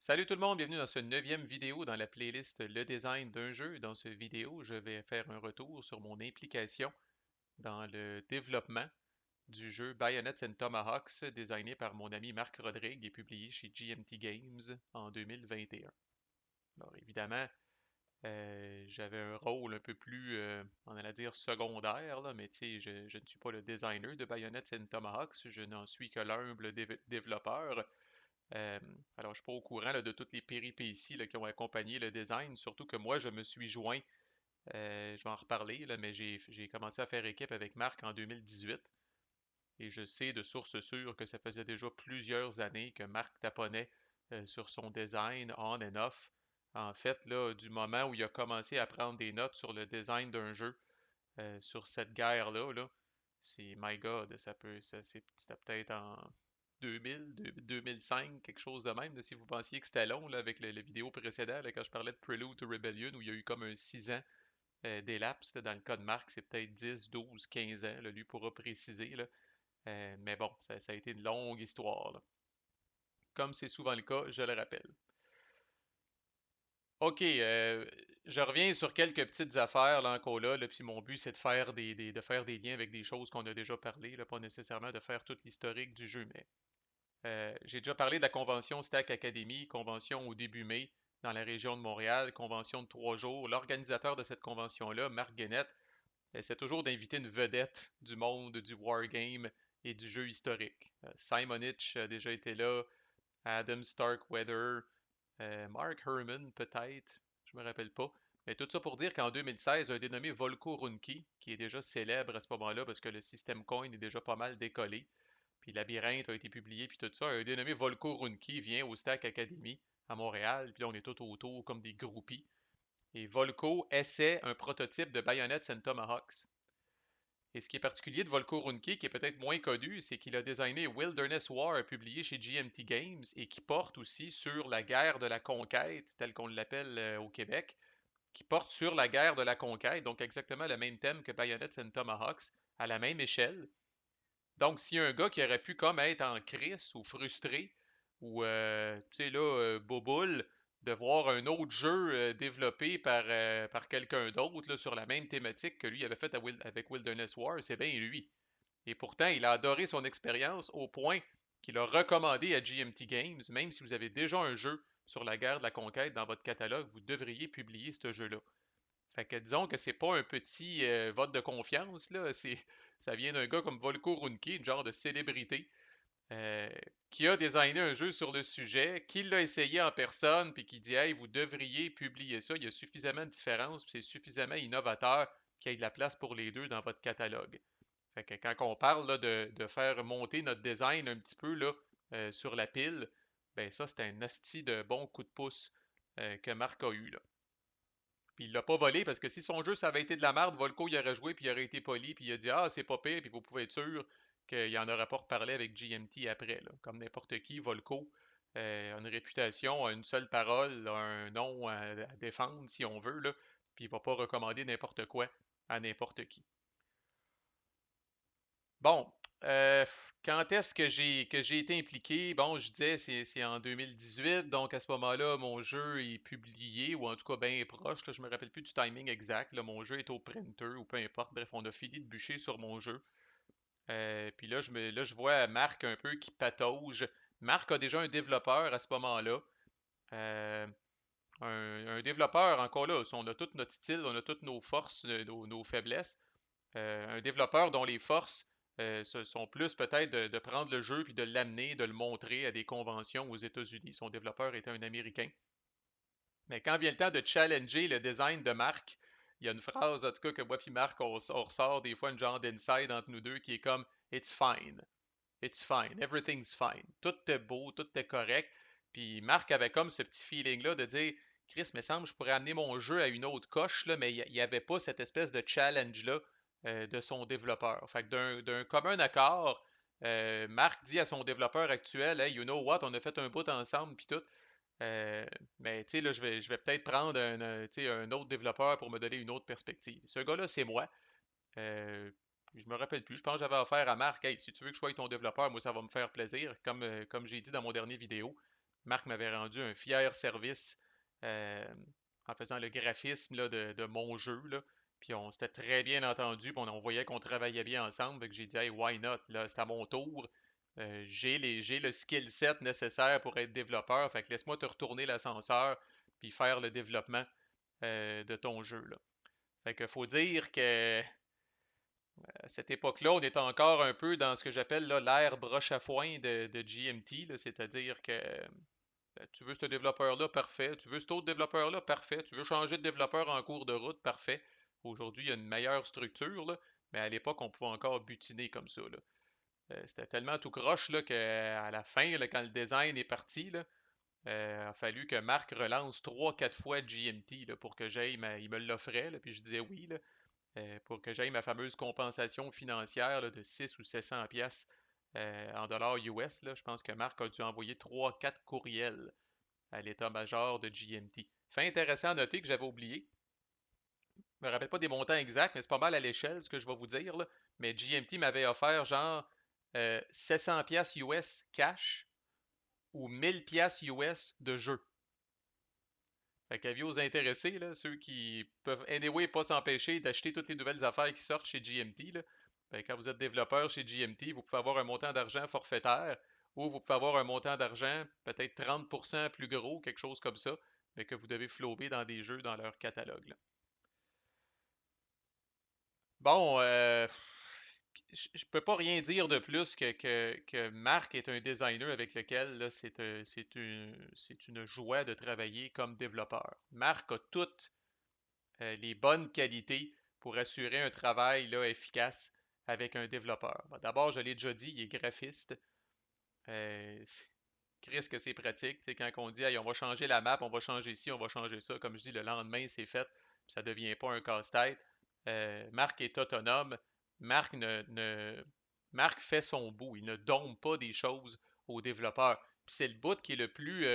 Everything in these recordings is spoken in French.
Salut tout le monde, bienvenue dans ce neuvième vidéo dans la playlist Le design d'un jeu. Dans cette vidéo, je vais faire un retour sur mon implication dans le développement du jeu Bayonets and Tomahawks, designé par mon ami Marc Rodrigue et publié chez GMT Games en 2021. Alors évidemment, j'avais un rôle un peu plus, on allait dire secondaire, là, mais tu sais, je ne suis pas le designer de Bayonets and Tomahawks, je n'en suis que l'humble développeur. Euh, alors, je suis pas au courant là, de toutes les péripéties là, qui ont accompagné le design, surtout que moi, je me suis joint, je vais en reparler, là, mais j'ai commencé à faire équipe avec Marc en 2018 et je sais de sources sûres que ça faisait déjà plusieurs années que Marc taponnait sur son design on and off. En fait, là, du moment où il a commencé à prendre des notes sur le design d'un jeu, sur cette guerre-là, là, c'est my God, c'était peut-être en 2000, 2005, quelque chose de même, là, si vous pensiez que c'était long là, avec le vidéo précédent, là, quand je parlais de Prelude to Rebellion, où il y a eu comme un 6 ans d'élapse. Dans le cas de Marc, c'est peut-être 10, 12, 15 ans, là, lui pourra préciser. Là. Mais bon, ça a été une longue histoire. Là. Comme c'est souvent le cas, je le rappelle. OK, je reviens sur quelques petites affaires là encore là, puis mon but c'est de faire de faire des liens avec des choses qu'on a déjà parlé, là, pas nécessairement de faire tout l'historique du jeu, mais j'ai déjà parlé de la convention Stack Academy, convention au début mai dans la région de Montréal, convention de 3 jours. L'organisateur de cette convention-là, Marc Guenette, essaie toujours d'inviter une vedette du monde du wargame et du jeu historique. Simon Hitch a déjà été là, Adam Starkweather, Mark Herman, peut-être, je me rappelle pas. Mais tout ça pour dire qu'en 2016, un dénommé Volko Ruhnke, qui est déjà célèbre à ce moment-là parce que le système coin est déjà pas mal décollé, puis Labyrinthe a été publié, puis tout ça, un dénommé Volko Ruhnke vient au Stack Academy à Montréal, puis là on est tout autour comme des groupies. Et Volko essaie un prototype de Bayonets and Tomahawks. Et ce qui est particulier de Volko Ruhnke, qui est peut-être moins connu, c'est qu'il a designé Wilderness War, publié chez GMT Games, et qui porte aussi sur la guerre de la conquête, telle qu'on l'appelle au Québec, qui porte sur la guerre de la conquête, donc exactement le même thème que Bayonets and Tomahawks, à la même échelle. Donc, s'il y a un gars qui aurait pu comme être en crise ou frustré, ou, tu sais, là, boboule, de voir un autre jeu développé par quelqu'un d'autre là, sur la même thématique que lui avait fait avec Wilderness War, c'est bien lui. Et pourtant, il a adoré son expérience au point qu'il a recommandé à GMT Games, même si vous avez déjà un jeu sur la guerre de la conquête dans votre catalogue, vous devriez publier ce jeu-là. Fait que disons que c'est pas un petit vote de confiance, là. Ça vient d'un gars comme Volko Ruhnke, une genre de célébrité, euh, qui a designé un jeu sur le sujet, qui l'a essayé en personne, puis qui dit Hey, vous devriez publier ça, il y a suffisamment de différences, puis c'est suffisamment innovateur qu'il y ait de la place pour les deux dans votre catalogue. Fait que quand on parle là, de faire monter notre design un petit peu là, sur la pile, ben ça, c'est un asti de bon coup de pouce que Marc a eu là. Puis il l'a pas volé parce que si son jeu ça avait été de la merde, Volko il aurait joué puis il aurait été poli puis il a dit ah c'est pas pire puis vous pouvez être sûr qu'il en aurait pas reparlé avec GMT après là. Comme n'importe qui, Volko a une réputation, a une seule parole, a un nom à défendre si on veut là, puis il va pas recommander n'importe quoi à n'importe qui. Bon, euh, quand est-ce que j'ai été impliqué? Bon, je disais c'est en 2018, donc à ce moment-là, mon jeu est publié, ou en tout cas bien proche, là, je me rappelle plus du timing exact. Là, mon jeu est au printer ou peu importe. Bref, on a fini de bûcher sur mon jeu. Puis là, je vois Marc un peu qui patauge. Marc a déjà un développeur à ce moment-là. Euh, un développeur, encore là, on a tout notre style, on a toutes nos forces, nos faiblesses. Un développeur dont les forces sont plus peut-être de prendre le jeu puis de l'amener, de le montrer à des conventions aux États-Unis. Son développeur était un Américain. Mais quand vient le temps de challenger le design de Marc, il y a une phrase, en tout cas, que moi et Marc, on ressort des fois une genre d'inside entre nous deux qui est comme It's fine. It's fine. Everything's fine. Tout est beau, tout est correct. Puis Marc avait comme ce petit feeling-là de dire Chris, me semble, je pourrais amener mon jeu à une autre coche, là, mais il n'y avait pas cette espèce de challenge-là de son développeur. Fait que d'un commun accord, Marc dit à son développeur actuel Hey, you know what, on a fait un bout ensemble, puis tout. Euh, mais tu sais, là, je vais peut-être prendre tu sais, un autre développeur pour me donner une autre perspective. Ce gars-là, c'est moi. Euh, je me rappelle plus. Je pense que j'avais affaire à Marc. Hey, si tu veux que je sois ton développeur, moi, ça va me faire plaisir, comme j'ai dit dans mon dernier vidéo. Marc m'avait rendu un fier service euh, en faisant le graphisme là, de mon jeu, là. Puis on s'était très bien entendu, puis on voyait qu'on travaillait bien ensemble. Fait que j'ai dit, hey, why not? Là, c'est à mon tour. J'ai le skill set nécessaire pour être développeur. Fait que laisse-moi te retourner l'ascenseur puis faire le développement de ton jeu, là. Fait que faut dire que à cette époque-là, on est encore un peu dans ce que j'appelle là, l'ère broche à foin de GMT, là, c'est-à-dire que tu veux ce développeur-là, parfait. Tu veux cet autre développeur-là, parfait. Tu veux changer de développeur en cours de route, parfait. Aujourd'hui, il y a une meilleure structure, là, mais à l'époque, on pouvait encore butiner comme ça, là. C'était tellement tout croche là, qu'à la fin, là, quand le design est parti, là, il a fallu que Marc relance 3, 4 fois GMT là, pour que j'aille, il me l'offrait, là, puis je disais oui, là, pour que j'aille ma fameuse compensation financière là, de 6 ou 700 pièces en dollars US. Là, je pense que Marc a dû envoyer 3, 4 courriels à l'état-major de GMT. Fait intéressant à noter que j'avais oublié. Je me rappelle pas des montants exacts, mais c'est pas mal à l'échelle ce que je vais vous dire, là. Mais GMT m'avait offert genre 700 pièces US cash ou 1000 pièces US de jeu. Fait qu'avis aux intéressés, là, ceux qui peuvent anyway pas s'empêcher d'acheter toutes les nouvelles affaires qui sortent chez GMT, là, ben, quand vous êtes développeur chez GMT, vous pouvez avoir un montant d'argent forfaitaire ou vous pouvez avoir un montant d'argent peut-être 30% plus gros, quelque chose comme ça, mais que vous devez flober dans des jeux dans leur catalogue, là. Bon, je peux pas rien dire de plus que Marc est un designer avec lequel là, c'est une joie de travailler comme développeur. Marc a toutes les bonnes qualités pour assurer un travail là, efficace avec un développeur. Bon, d'abord, je l'ai déjà dit, il est graphiste. Euh, Chris que c'est pratique. Tu sais, quand on dit hey, on va changer la map, on va changer ci, on va changer ça, comme je dis, le lendemain, c'est fait, puis ça ne devient pas un casse-tête. Marc est autonome. Marc, Marc fait son bout. Il ne donne pas des choses aux développeurs. Puis c'est le bout qui est le plus.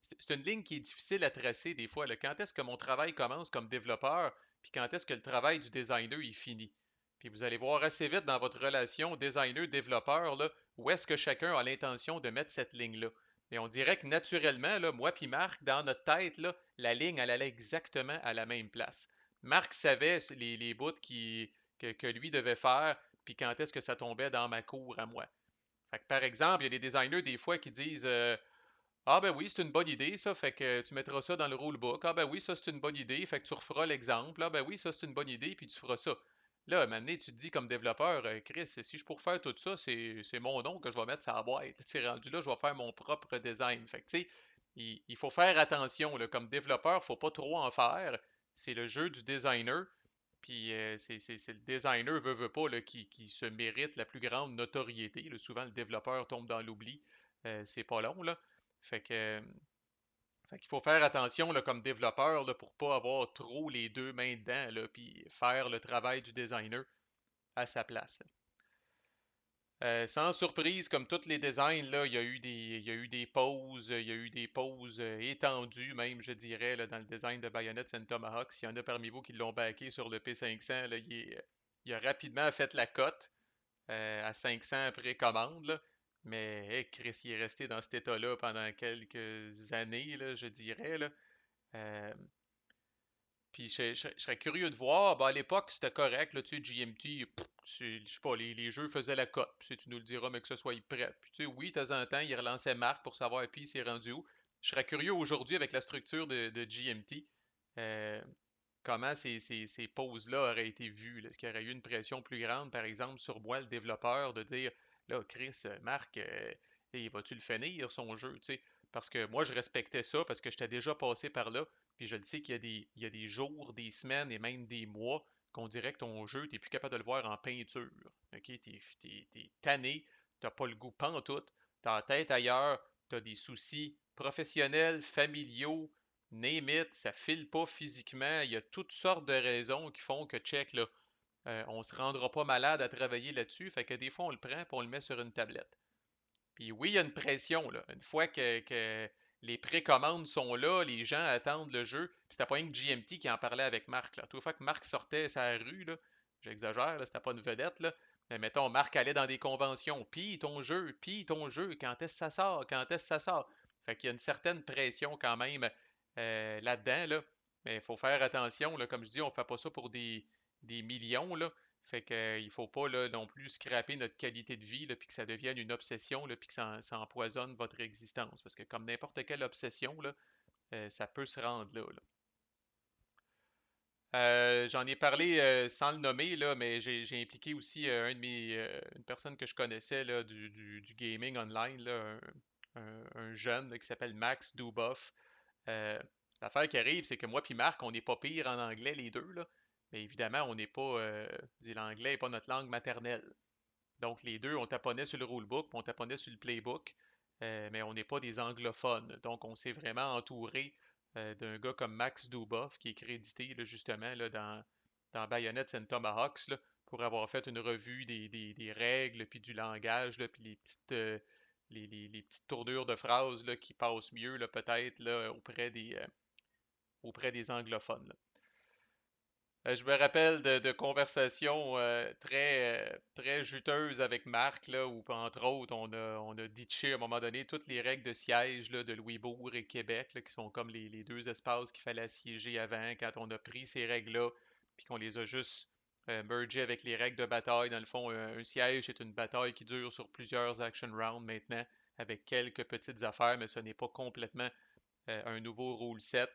C'est une ligne qui est difficile à tracer des fois, là. Quand est-ce que mon travail commence comme développeur, puis quand est-ce que le travail du designer est fini? Puis vous allez voir assez vite dans votre relation designer-développeur, là, où est-ce que chacun a l'intention de mettre cette ligne-là. Et on dirait que naturellement, là, moi puis Marc, dans notre tête, là, la ligne, elle allait exactement à la même place. Marc savait les bouts que lui devait faire, puis quand est-ce que ça tombait dans ma cour à moi. Fait que, par exemple, il y a des designers des fois qui disent ah ben oui, c'est une bonne idée, ça, fait que tu mettras ça dans le rulebook. Ah ben oui, ça c'est une bonne idée, fait que tu referas l'exemple. Ah ben oui, ça c'est une bonne idée, puis tu feras ça. Là, à un moment donné, tu te dis comme développeur, Chris, si je pour faire tout ça, c'est mon nom que je vais mettre sur la boîte. C'est rendu là, je vais faire mon propre design. Fait que tu sais, il faut faire attention, là, comme développeur, faut pas trop en faire. C'est le jeu du designer, puis c'est le designer, veut pas, là, qui se mérite la plus grande notoriété. Là. Souvent, le développeur tombe dans l'oubli. C'est pas long, là. Fait que, fait qu'il faut faire attention là, comme développeur là, pour pas avoir trop les deux mains dedans, là, puis faire le travail du designer à sa place. Sans surprise, comme tous les designs, là, il y a eu des pauses, il y a eu des pauses étendues même, je dirais, là, dans le design de Bayonetta and Tomahawk. S'il y en a parmi vous qui l'ont backé sur le P500, là, il a rapidement fait la cote à 500 précommande, là. Mais hey, Chris, il est resté dans cet état-là pendant quelques années, là, je dirais, là. Euh, Puis je serais curieux de voir. Ben, à l'époque, c'était correct. Là, tu sais, GMT, pff, je sais pas, les jeux faisaient la cote. Puis, tu nous le diras, mais que ce soit prêt. Puis, tu sais, oui, de temps en temps, il relançait Marc pour savoir, puis, il s'est rendu où. Je serais curieux aujourd'hui, avec la structure de GMT, euh, comment ces pauses-là auraient été vues. Est-ce qu'il y aurait eu une pression plus grande, par exemple, sur moi, le développeur, de dire, là, Chris, Marc, vas-tu le finir, son jeu, tu sais? Parce que moi, je respectais ça parce que j'étais déjà passé par là. Puis je le sais il y a des jours, des semaines et même des mois qu'on dirait que ton jeu, t'es plus capable de le voir en peinture. Ok, t'es tanné, t'as pas le goût pantoute, t'as la tête ailleurs, t'as des soucis professionnels, familiaux, name it, ça file pas physiquement. Il y a toutes sortes de raisons qui font que check là, on se rendra pas malade à travailler là-dessus. Fait que des fois on le prend et on le met sur une tablette. Puis oui, il y a une pression, là. Une fois que les précommandes sont là, les gens attendent le jeu. Puis c'était pas une GMT qui en parlait avec Marc, là. Toute fois que Marc sortait sa rue, là, j'exagère, là, c'était pas une vedette, là. Mais mettons, Marc allait dans des conventions. Puis ton jeu, quand est-ce que ça sort? Quand est-ce que ça sort? Fait qu'il y a une certaine pression quand même là-dedans, là. Mais il faut faire attention, là. Comme je dis, on fait pas ça pour des millions, là. Fait que, il faut pas là, non plus scraper notre qualité de vie, là, puis que ça devienne une obsession, là, puis que ça empoisonne votre existence. Parce que comme n'importe quelle obsession, là, ça peut se rendre là, là. J'en ai parlé sans le nommer, là, mais j'ai impliqué aussi une personne que je connaissais là, du gaming online, là, un jeune là, qui s'appelle Max Duboff. Euh, L'affaire qui arrive, c'est que moi puis Marc, on n'est pas pire en anglais les deux, là. Mais évidemment, on n'est pas. L'anglais n'est pas notre langue maternelle. Donc les deux, on taponnait sur le rulebook, puis on taponnait sur le playbook, mais on n'est pas des anglophones. Donc on s'est vraiment entouré d'un gars comme Max Duboff, qui est crédité là, justement là, dans Bayonets and Tomahawks, là, pour avoir fait une revue des règles, puis du langage, là, puis les petites tournures de phrases là, qui passent mieux là, peut-être là, auprès des anglophones, là. Je me rappelle de conversations très juteuses avec Marc, là, où entre autres, on a ditché à un moment donné toutes les règles de siège là, de Louisbourg et Québec, là, qui sont comme les deux espaces qu'il fallait assiéger avant, quand on a pris ces règles-là, puis qu'on les a juste mergées avec les règles de bataille. Dans le fond, un siège, c'est une bataille qui dure sur plusieurs action rounds maintenant, avec quelques petites affaires, mais ce n'est pas complètement un nouveau rule set.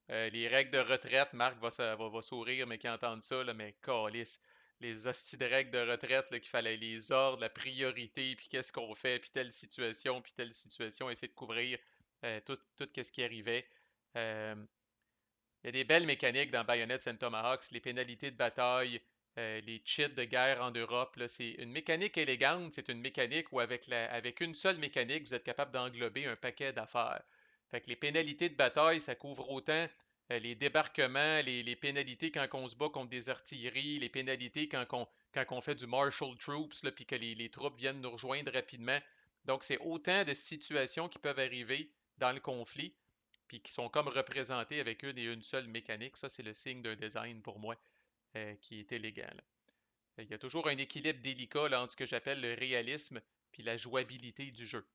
Les règles de retraite, Marc va sourire, mais qui entendent ça, là, mais calisse. Les hosties de règles de retraite, là, qu'il fallait les ordres, la priorité, puis qu'est-ce qu'on fait, puis telle situation, essayer de couvrir tout ce qui arrivait. Euh, il y a des belles mécaniques dans Bayonets and Tomahawks, les pénalités de bataille, les cheats de guerre en Europe, là, c'est une mécanique élégante, c'est une mécanique où avec une seule mécanique, vous êtes capable d'englober un paquet d'affaires. Fait que les pénalités de bataille, ça couvre autant les débarquements, les pénalités quand on se bat contre des artilleries, les pénalités quand on fait du Marshall Troops, là, puis que les troupes viennent nous rejoindre rapidement. Donc c'est autant de situations qui peuvent arriver dans le conflit puis qui sont comme représentés avec une seule mécanique. Ça, c'est le signe d'un design pour moi qui est élégant, là. Il y a toujours un équilibre délicat là, entre ce que j'appelle le réalisme puis la jouabilité du jeu.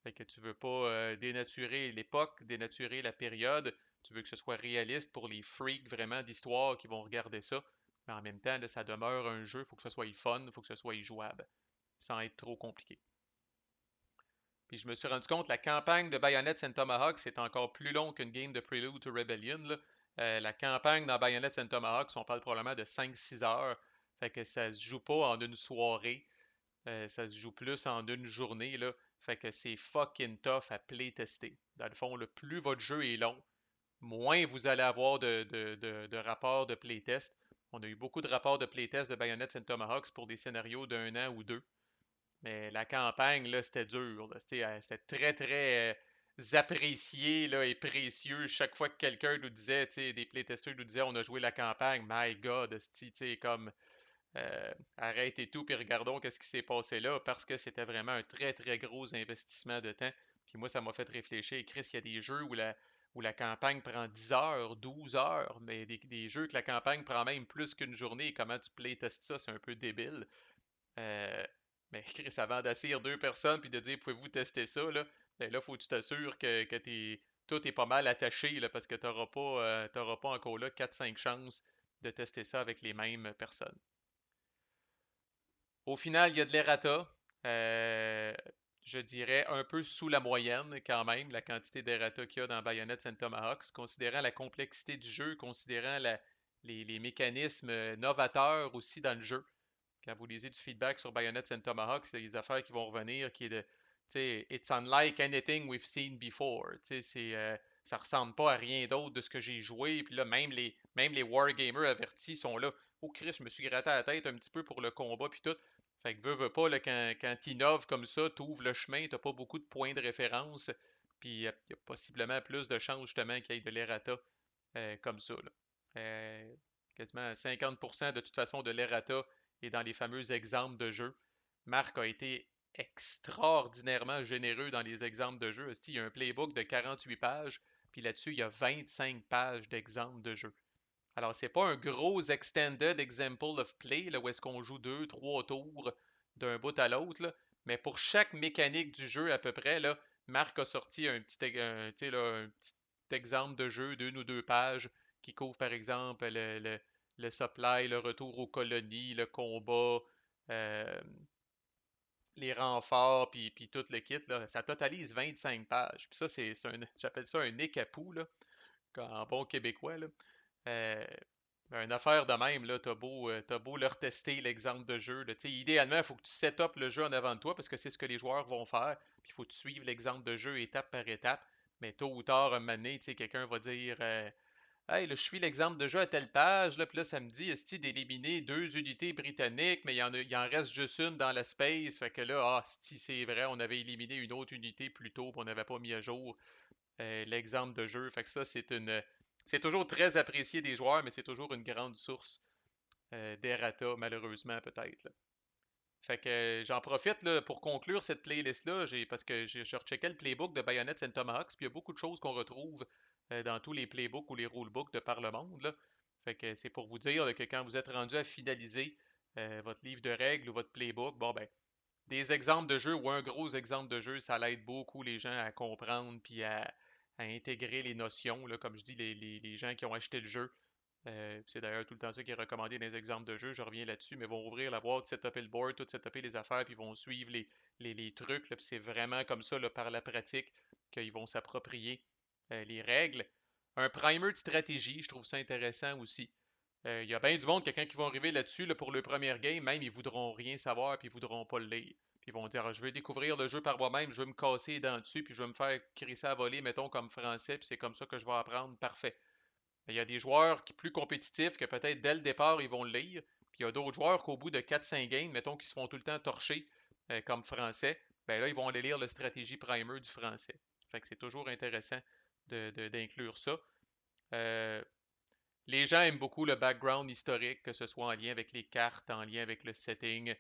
Fait que tu veux pas dénaturer l'époque, dénaturer la période. Tu veux que ce soit réaliste pour les freaks vraiment d'histoire qui vont regarder ça. Mais en même temps, là, ça demeure un jeu. Il faut que ce soit fun, il faut que ce soit jouable, sans être trop compliqué. Puis je me suis rendu compte, la campagne de Bayonets and Tomahawks, c'est encore plus long qu'une game de Prelude to Rebellion, là. La campagne dans Bayonets and Tomahawks, on parle probablement de 5-6 heures. Fait que ça se joue pas en une soirée. Ça se joue plus en une journée, là. Fait que c'est fucking tough à playtester. Dans le fond, le plus votre jeu est long, moins vous allez avoir de rapports de playtest. On a eu beaucoup de rapports de playtest de Bayonets and Tomahawks pour des scénarios d'un an ou deux. Mais la campagne, là, c'était dur, là. C'était très, très apprécié là, et précieux. Chaque fois que quelqu'un nous disait, tu sais, des playtesters nous disaient on a joué la campagne, my God, esti, tu sais, comme arrêtez tout puis regardons qu'est-ce qui s'est passé là parce que c'était vraiment un très, très gros investissement de temps. Puis moi, ça m'a fait réfléchir. Chris, il y a des jeux où la campagne prend 10 heures, 12 heures, mais des jeux que la campagne prend même plus qu'une journée. Comment tu playtestes ça? C'est un peu débile. Euh, mais Chris, avant d'assire deux personnes puis de dire pouvez-vous tester ça, là, ben là, faut que tu t'assures que tout est pas mal attaché là, parce que t'auras pas encore là 4-5 chances de tester ça avec les mêmes personnes. Au final, il y a de l'errata. Euh, je dirais un peu sous la moyenne quand même, la quantité d'errata qu'il y a dans Bayonets and Tomahawks, considérant la complexité du jeu, considérant les mécanismes novateurs aussi dans le jeu. Quand vous lisez du feedback sur Bayonets and Tomahawk, c'est des affaires qui vont revenir qui est de, tu sais, it's unlike anything we've seen before. Tu sais, ça ressemble pas à rien d'autre de ce que j'ai joué. Puis là, même les wargamers avertis sont là. Oh Chris, je me suis gratté à la tête un petit peu pour le combat puis tout. Fait que veux pas, là, quand t'innoves comme ça, t'ouvres le chemin, t'as pas beaucoup de points de référence. Puis il y a possiblement plus de chances justement qu'il y ait de l'errata comme ça, là. Euh, Quasiment 50% de toute façon de l'errata est dans les fameux exemples de jeu. Marc a été extraordinairement généreux dans les exemples de jeu. Il y a un playbook de 48 pages, puis là-dessus, il y a 25 pages d'exemples de jeu. Alors, c'est pas un gros extended example of play, là, où est-ce qu'on joue 2, 3 tours d'un bout à l'autre, là, mais pour chaque mécanique du jeu à peu près, là, Marc a sorti tu sais, là, un petit exemple de jeu d'une ou deux pages qui couvre par exemple le supply, le retour aux colonies, le combat, euh, les renforts, puis tout le kit, là, ça totalise 25 pages. Puis ça, j'appelle ça un nez à là, en bon québécois, là. Euh, une affaire de même, là, t'as beau leur tester l'exemple de jeu. Là. Tu sais, idéalement, il faut que tu set up le jeu en avant de toi parce que c'est ce que les joueurs vont faire. Puis il faut que tu suives l'exemple de jeu étape par étape. Mais tôt ou tard, un moment donné, tu sais, quelqu'un va dire Hey, là, je suis l'exemple de jeu à telle page, là, puis là, ça me dit, est-ce d'éliminer deux unités britanniques, mais il en reste juste une dans la space. Fait que là, si c'est vrai, on avait éliminé une autre unité plus tôt, puis on n'avait pas mis à jour l'exemple de jeu. Fait que ça, c'est toujours très apprécié des joueurs, mais c'est toujours une grande source d'errata, malheureusement, peut-être. Là. Fait que j'en profite là, pour conclure cette playlist-là, parce que je recheckais le playbook de Bayonets and Tomahawks, puis il y a beaucoup de choses qu'on retrouve dans tous les playbooks ou les rulebooks de par le monde. Là. Fait que c'est pour vous dire là, que quand vous êtes rendu à finaliser votre livre de règles ou votre playbook, bon ben, des exemples de jeu ou un gros exemple de jeu, ça l'aide beaucoup les gens à comprendre puis à intégrer les notions, là, comme je dis, les gens qui ont acheté le jeu. C'est d'ailleurs tout le temps ça qui est recommandé dans les exemples de jeu, je reviens là-dessus, mais vont ouvrir la boîte, setuper le board, tout setuper les affaires, puis ils vont suivre les trucs, là, puis c'est vraiment comme ça, là, par la pratique, qu'ils vont s'approprier les règles. Un primer de stratégie, je trouve ça intéressant aussi. Il y a bien du monde, quelqu'un qui vont arriver là-dessus là, pour le premier game, même ils voudront rien savoir, puis ils voudront pas le lire. Puis ils vont dire, ah, je vais découvrir le jeu par moi-même, je vais me casser les dents dessus, puis je vais me faire crisser à voler, mettons, comme français, puis c'est comme ça que je vais apprendre, parfait. Il y a des joueurs qui plus compétitifs que peut-être dès le départ, ils vont le lire. Puis il y a d'autres joueurs qu'au bout de 4-5 games, mettons, qui se font tout le temps torcher comme français, ben là, ils vont aller lire le stratégie primer du français. Fait que c'est toujours intéressant d'inclure ça. Euh, les gens aiment beaucoup le background historique, que ce soit en lien avec les cartes, en lien avec le setting.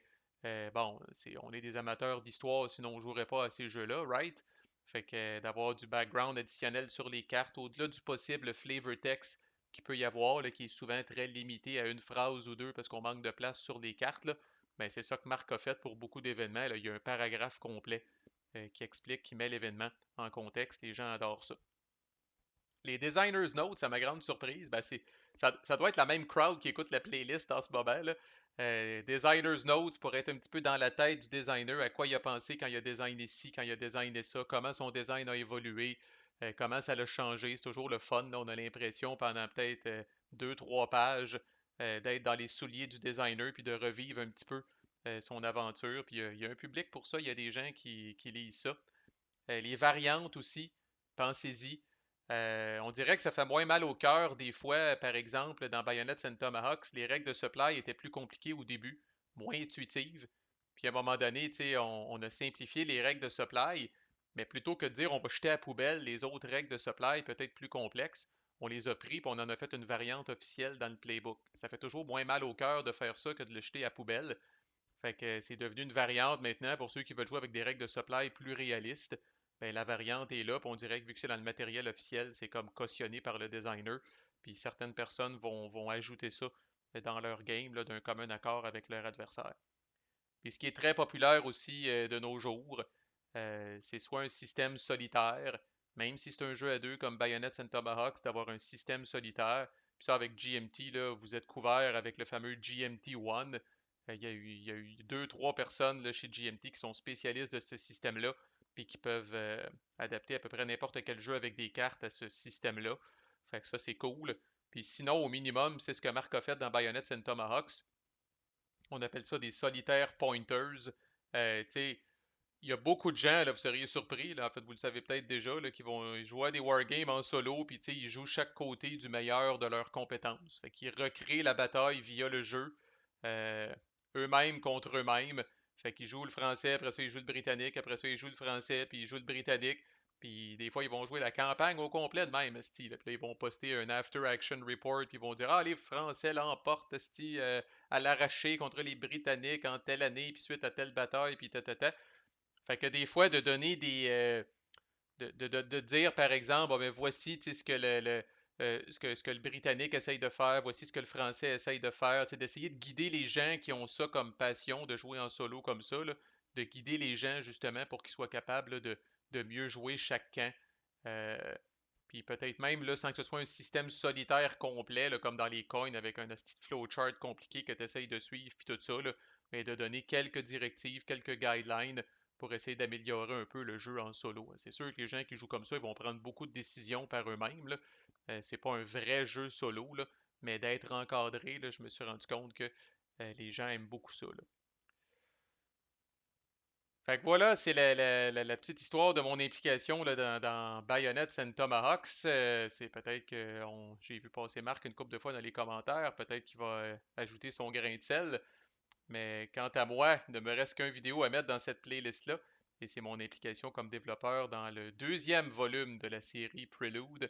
Bon, on est des amateurs d'histoire, sinon on ne jouerait pas à ces jeux-là, right? Fait que d'avoir du background additionnel sur les cartes, au-delà du possible flavor text qu'il peut y avoir, là, qui est souvent très limité à une phrase ou deux parce qu'on manque de place sur les cartes, là, ben c'est ça que Marc a fait pour beaucoup d'événements. Là. Il y a un paragraphe complet qui explique, qui met l'événement en contexte. Les gens adorent ça. Les Designers Notes, à ma grande surprise, ben ça doit être la même crowd qui écoute la playlist en ce moment. Là. Designers Notes pour être un petit peu dans la tête du designer, à quoi il a pensé quand il a designé ci, quand il a designé ça, comment son design a évolué, comment ça l'a changé. C'est toujours le fun. Là. On a l'impression pendant peut-être deux, trois pages d'être dans les souliers du designer puis de revivre un petit peu son aventure. Puis il y a un public pour ça, il y a des gens qui lisent ça. Les variantes aussi, pensez-y. On dirait que ça fait moins mal au cœur des fois, par exemple, dans Bayonets and Tomahawks, les règles de supply étaient plus compliquées au début, moins intuitives. Puis à un moment donné, on a simplifié les règles de supply, mais plutôt que de dire on va jeter à la poubelle les autres règles de supply peut-être plus complexes, on les a pris et on en a fait une variante officielle dans le playbook. Ça fait toujours moins mal au cœur de faire ça que de le jeter à la poubelle. Fait que c'est devenu une variante maintenant pour ceux qui veulent jouer avec des règles de supply plus réalistes. Ben, la variante est là, puis on dirait que vu que c'est dans le matériel officiel, c'est comme cautionné par le designer. Puis certaines personnes vont ajouter ça dans leur game d'un commun accord avec leur adversaire. Puis ce qui est très populaire aussi de nos jours, c'est soit un système solitaire, même si c'est un jeu à deux comme Bayonets and Tomahawks, d'avoir un système solitaire. Puis ça, avec GMT, là, vous êtes couvert avec le fameux GMT One. Il y a eu deux, trois personnes là, chez GMT qui sont spécialistes de ce système-là, puis qui peuvent adapter à peu près n'importe quel jeu avec des cartes à ce système-là. Fait que ça, c'est cool. Puis sinon, au minimum, c'est ce que Marc a fait dans Bayonets and Tomahawks. On appelle ça des solitaires pointers. Tu sais, il y a beaucoup de gens, là, vous seriez surpris, là, en fait, vous le savez peut-être déjà, là, qui vont jouer à des wargames en solo, puis ils jouent chaque côté du meilleur de leurs compétences. Fait qu'ils recréent la bataille via le jeu, euh, eux-mêmes contre eux-mêmes. Fait qu'ils jouent le français, après ça ils jouent le britannique, après ça ils jouent le français, puis ils jouent le britannique. Puis des fois ils vont jouer la campagne au complet de même, style. Puis là, ils vont poster un after action report, puis ils vont dire ah les Français l'emportent, style, à l'arraché contre les Britanniques en telle année, puis suite à telle bataille, puis ta. Fait que des fois, de donner des. De dire, par exemple, ah, ben, voici ce que ce que le Britannique essaye de faire, voici ce que le Français essaye de faire, d'essayer de guider les gens qui ont ça comme passion, de jouer en solo comme ça, là, de guider les gens justement pour qu'ils soient capables là, de mieux jouer chaque camp. Euh, Puis peut-être même, là, sans que ce soit un système solitaire complet, là, comme dans les coins avec un petit flowchart compliqué que tu essayes de suivre, puis tout ça, là, mais de donner quelques directives, quelques guidelines pour essayer d'améliorer un peu le jeu en solo. C'est sûr que les gens qui jouent comme ça, ils vont prendre beaucoup de décisions par eux-mêmes. Là. C'est pas un vrai jeu solo, là, mais d'être encadré, là, je me suis rendu compte que les gens aiment beaucoup ça. Là. Fait que voilà, c'est la petite histoire de mon implication là, dans Bayonets and Tomahawks. C'est peut-être que j'ai vu passer Marc une couple de fois dans les commentaires. Peut-être qu'il va ajouter son grain de sel. Mais quant à moi, il ne me reste qu'une vidéo à mettre dans cette playlist-là. Et c'est mon implication comme développeur dans le deuxième volume de la série Prelude.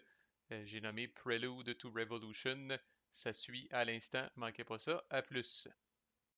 J'ai nommé Prelude to Revolution. Ça suit à l'instant. Manquez pas ça. À plus.